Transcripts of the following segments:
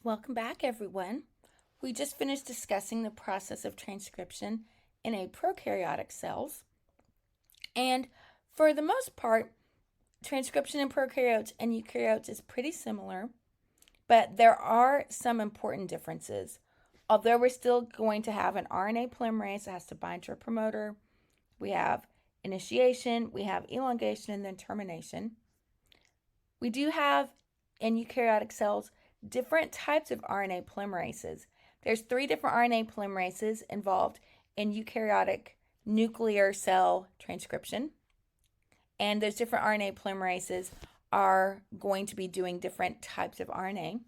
Welcome back, everyone. We just finished discussing the process of transcription in a prokaryotic cells. And for the most part, transcription in prokaryotes and eukaryotes is pretty similar, but there are some important differences. Although we're still going to have an RNA polymerase that has to bind to a promoter, we have initiation, we have elongation, and then termination. We do have in eukaryotic cells different types of RNA polymerases. There's 3 different RNA polymerases involved in eukaryotic nuclear cell transcription. And those different RNA polymerases are going to be doing different types of RNA.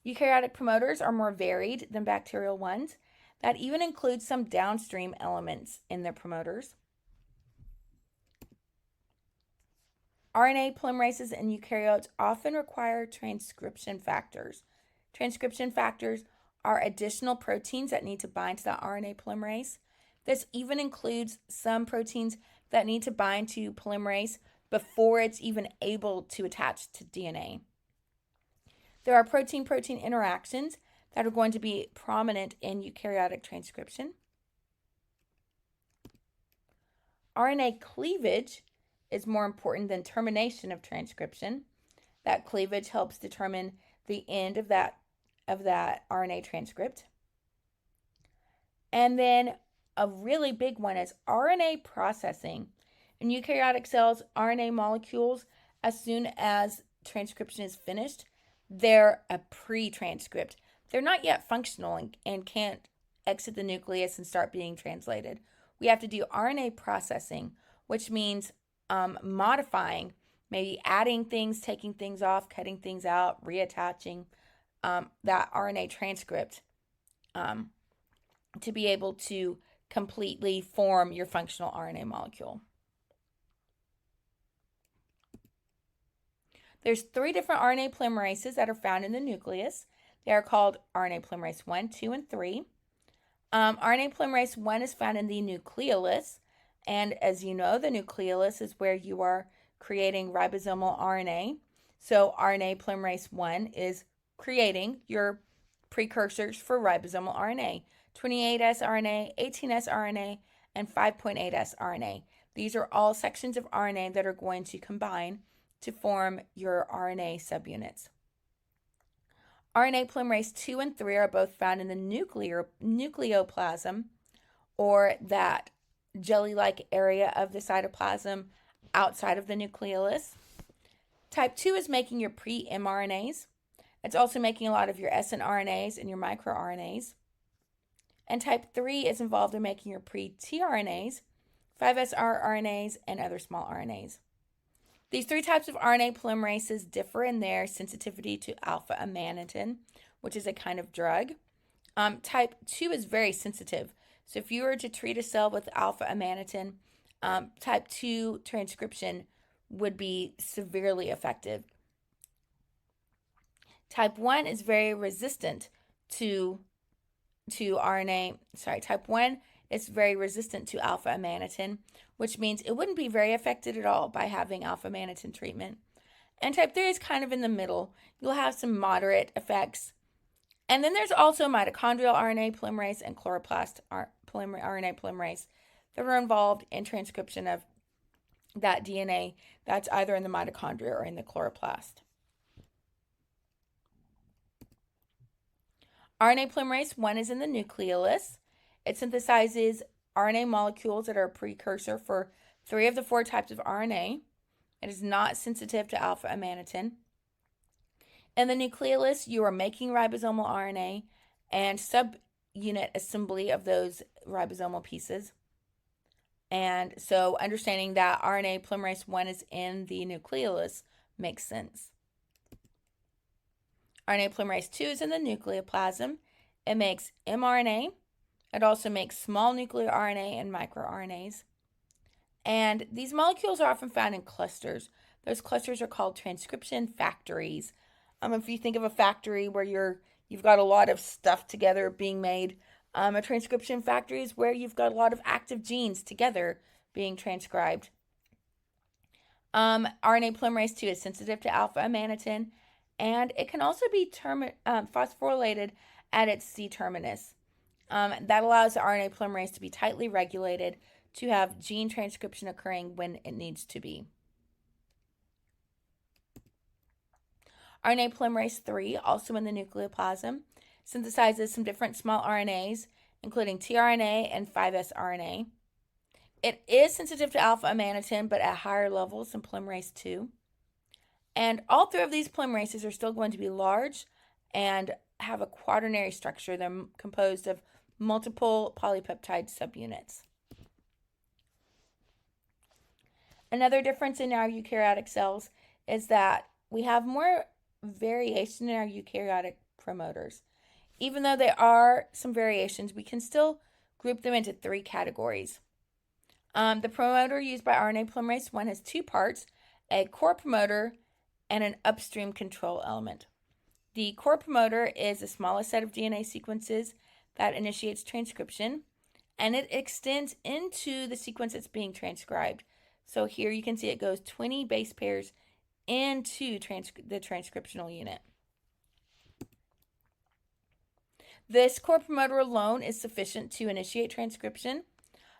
Eukaryotic promoters are more varied than bacterial ones. That even includes some downstream elements in their promoters. RNA polymerases in eukaryotes often require transcription factors. Transcription factors are additional proteins that need to bind to the RNA polymerase. This even includes some proteins that need to bind to polymerase before it's even able to attach to DNA. There are protein-protein interactions that are going to be prominent in eukaryotic transcription. RNA cleavage is more important than termination of transcription. That cleavage helps determine the end of that RNA transcript. And then a really big one is RNA processing. In eukaryotic cells, RNA molecules, as soon as transcription is finished, they're a pre-transcript. They're not yet functional and can't exit the nucleus and start being translated. We have to do RNA processing, which means modifying, maybe adding things, taking things off, cutting things out, reattaching that RNA transcript to be able to completely form your functional RNA molecule. There's 3 different RNA polymerases that are found in the nucleus. They are called RNA polymerase 1, 2, and 3. RNA polymerase 1 is found in the nucleolus. And as you know, the nucleolus is where you are creating ribosomal RNA. So RNA polymerase 1 is creating your precursors for ribosomal RNA. 28S RNA, 18S RNA, and 5.8S RNA. These are all sections of RNA that are going to combine to form your RNA subunits. RNA polymerase 2 and 3 are both found in the nucleoplasm, or that jelly-like area of the cytoplasm outside of the nucleolus. Type 2 is making your pre-mRNAs. It's also making a lot of your snRNAs and your microRNAs. And type 3 is involved in making your pre-tRNAs, 5S RNAs, and other small RNAs. These 3 types of RNA polymerases differ in their sensitivity to alpha amanitin, which is a kind of drug. Type 2 is very sensitive. So if you were to treat a cell with alpha amanitin, type 2 transcription would be severely effective. Type 1 is very resistant to type 1 is very resistant to alpha amanitin, which means it wouldn't be very affected at all by having alpha amanitin treatment. And type 3 is kind of in the middle. You'll have some moderate effects. And then there's also mitochondrial RNA polymerase and chloroplast RNA polymerase that are involved in transcription of that DNA that's either in the mitochondria or in the chloroplast. RNA polymerase 1 is in the nucleolus. It synthesizes RNA molecules that are a precursor for 3 of the 4 types of RNA. It is not sensitive to alpha amanitin. In the nucleolus, you are making ribosomal RNA and subunit assembly of those ribosomal pieces. And so understanding that RNA polymerase 1 is in the nucleolus makes sense. RNA polymerase 2 is in the nucleoplasm. It makes mRNA. It also makes small nuclear RNA and microRNAs. And these molecules are often found in clusters. Those clusters are called transcription factories. If you think of a factory where you've got a lot of stuff together being made, a transcription factory is where you've got a lot of active genes together being transcribed. RNA polymerase 2 is sensitive to alpha amanitin, and it can also be phosphorylated at its C terminus. That allows the RNA polymerase to be tightly regulated to have gene transcription occurring when it needs to be. RNA polymerase 3, also in the nucleoplasm, synthesizes some different small RNAs, including tRNA and 5S RNA. It is sensitive to alpha amanitin, but at higher levels than polymerase 2. And all three of these polymerases are still going to be large and have a quaternary structure. They're composed of multiple polypeptide subunits. Another difference in our eukaryotic cells is that we have more variation in our eukaryotic promoters. Even though there are some variations, we can still group them into three categories. The promoter used by RNA polymerase 1 has two parts, a core promoter and an upstream control element. The core promoter is the smallest set of DNA sequences that initiates transcription, and it extends into the sequence that's being transcribed. So here you can see it goes 20 base pairs into the transcriptional unit. This core promoter alone is sufficient to initiate transcription,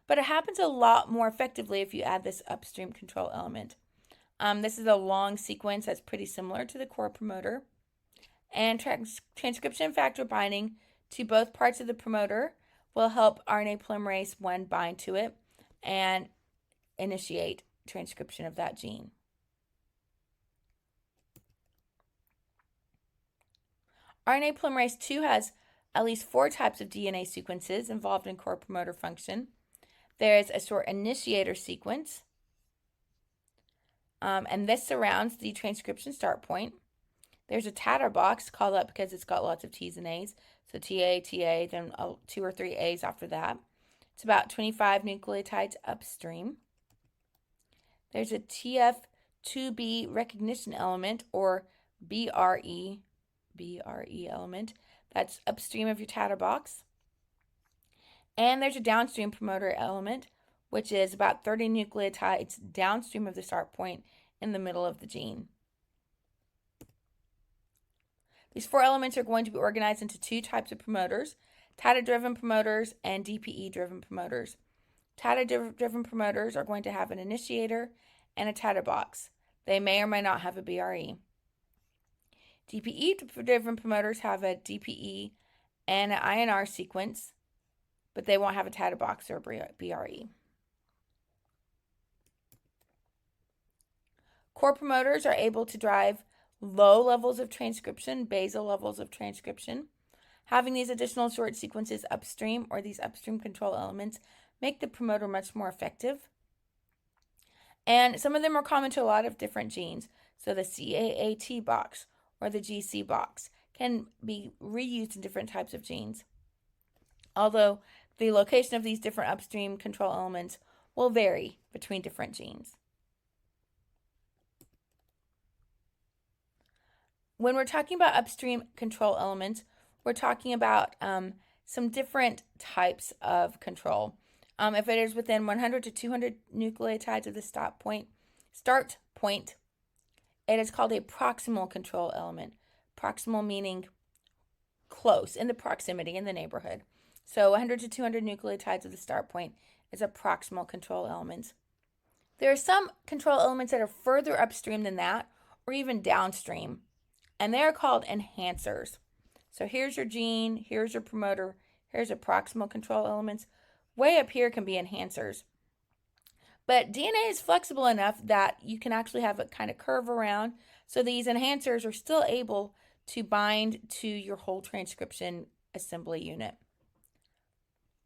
but it happens a lot more effectively if you add this upstream control element. This is a long sequence that's pretty similar to the core promoter. And transcription factor binding to both parts of the promoter will help RNA polymerase 1 bind to it and initiate transcription of that gene. RNA polymerase 2 has at least 4 types of DNA sequences involved in core promoter function. There's a short initiator sequence, and this surrounds the transcription start point. There's a tatter box, called up because it's got lots of T's and A's. So TA, then 2 or 3 A's after that. It's about 25 nucleotides upstream. There's a TF2B recognition element, or BRE element, that's upstream of your tatter box. And there's a downstream promoter element, which is about 30 nucleotides downstream of the start point in the middle of the gene. These 4 elements are going to be organized into 2 types of promoters, TATA-driven promoters and DPE-driven promoters. TATA-driven promoters are going to have an initiator and a tatter box. They may or may not have a BRE. DPE-driven promoters have a DPE and an INR sequence, but they won't have a tatter box or BRE. Core promoters are able to drive low levels of transcription, basal levels of transcription. Having these additional short sequences upstream, or these upstream control elements, make the promoter much more effective. And some of them are common to a lot of different genes. So the CAAT box or the GC box can be reused in different types of genes, although the location of these different upstream control elements will vary between different genes. When we're talking about upstream control elements, we're talking about some different types of control. If it is within 100 to 200 nucleotides of the start point, it is called a proximal control element. Proximal meaning close, in the proximity, in the neighborhood. So 100 to 200 nucleotides of the start point is a proximal control element. There are some control elements that are further upstream than that, or even downstream, and they are called enhancers. So here's your gene, here's your promoter, here's your proximal control elements. Way up here can be enhancers. But DNA is flexible enough that you can actually have it kind of curve around. So these enhancers are still able to bind to your whole transcription assembly unit.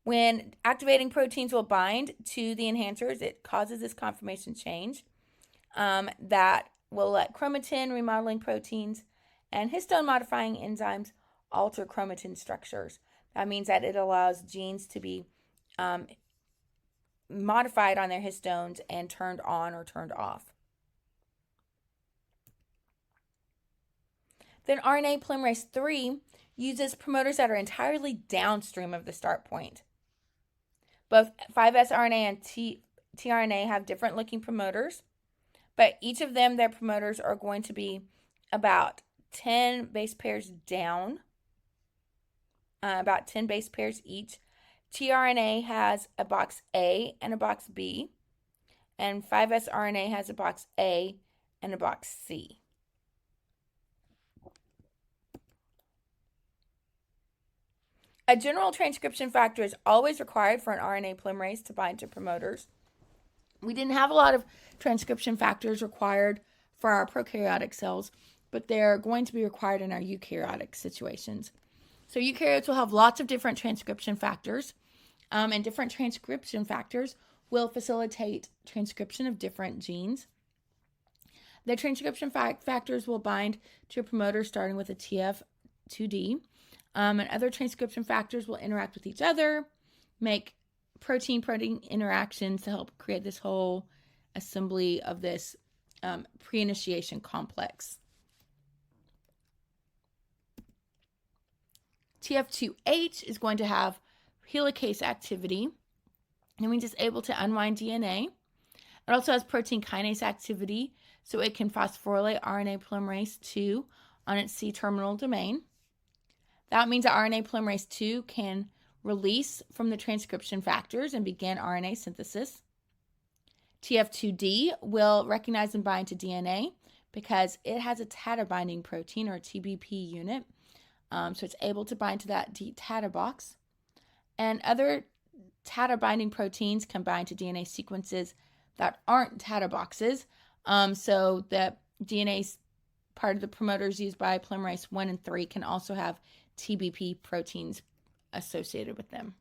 When activating proteins will bind to the enhancers, it causes this conformation change that will let chromatin remodeling proteins and histone modifying enzymes alter chromatin structures. That means that it allows genes to be modified on their histones and turned on or turned off. Then RNA polymerase 3 uses promoters that are entirely downstream of the start point. Both 5S RNA and tRNA have different looking promoters, but each of them, their promoters are going to be about 10 base pairs down, about 10 base pairs each. tRNA has a box A and a box B, and 5S RNA has a box A and a box C. A general transcription factor is always required for an RNA polymerase to bind to promoters. We didn't have a lot of transcription factors required for our prokaryotic cells, but they're going to be required in our eukaryotic situations. So eukaryotes will have lots of different transcription factors, and different transcription factors will facilitate transcription of different genes. The transcription factors will bind to a promoter starting with a TF2D, and other transcription factors will interact with each other, make protein-protein interactions to help create this whole assembly of this pre-initiation complex. TF2H is going to have helicase activity, and means it's able to unwind DNA. It also has protein kinase activity, so it can phosphorylate RNA polymerase 2 on its C-terminal domain. That means that RNA polymerase 2 can release from the transcription factors and begin RNA synthesis. TF2D will recognize and bind to DNA because it has a TATA binding protein, or a TBP unit, so it's able to bind to that TATA box. And other TATA binding proteins can bind to DNA sequences that aren't TATA boxes, so the DNA part of the promoters used by polymerase 1 and 3 can also have TBP proteins associated with them.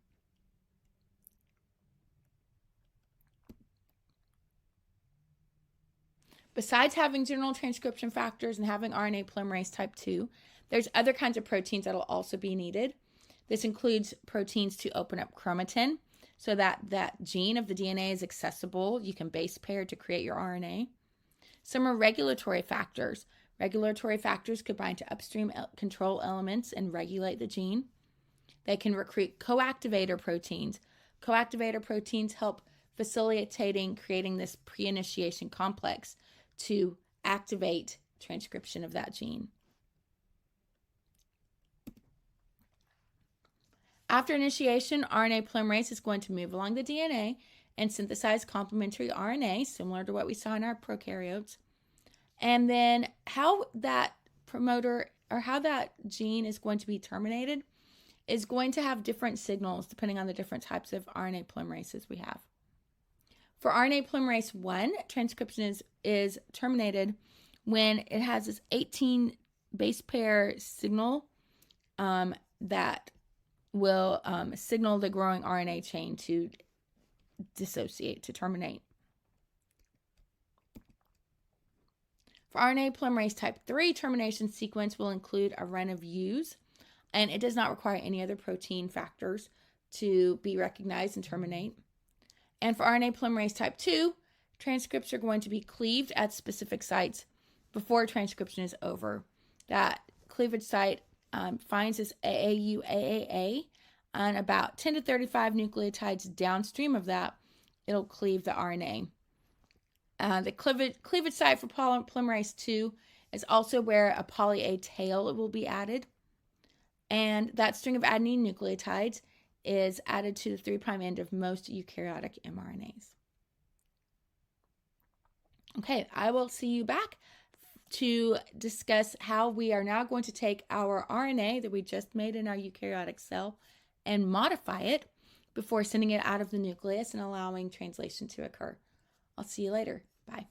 Besides having general transcription factors and having RNA polymerase type 2, there's other kinds of proteins that will also be needed. This includes proteins to open up chromatin so that that gene of the DNA is accessible. You can base pair to create your RNA. Some are regulatory factors. Regulatory factors could bind to upstream control elements and regulate the gene. They can recruit coactivator proteins. Coactivator proteins help facilitating creating this pre-initiation complex to activate transcription of that gene. After initiation, RNA polymerase is going to move along the DNA and synthesize complementary RNA, similar to what we saw in our prokaryotes. And then how that promoter or how that gene is going to be terminated is going to have different signals depending on the different types of RNA polymerases we have. For RNA polymerase 1, transcription is terminated when it has this 18 base pair signal that will signal the growing RNA chain to dissociate, to terminate. For RNA polymerase type 3, termination sequence will include a run of U's, and it does not require any other protein factors to be recognized and terminate. And for RNA polymerase type 2, transcripts are going to be cleaved at specific sites before transcription is over. That cleavage site finds this AAU-AAA, and about 10 to 35 nucleotides downstream of that, it'll cleave the RNA. The cleavage site for polymerase 2 is also where a poly-A tail will be added. And that string of adenine nucleotides is added to the 3' end of most eukaryotic mRNAs. Okay, I will see you back to discuss how we are now going to take our RNA that we just made in our eukaryotic cell and modify it before sending it out of the nucleus and allowing translation to occur. I'll see you later. Bye.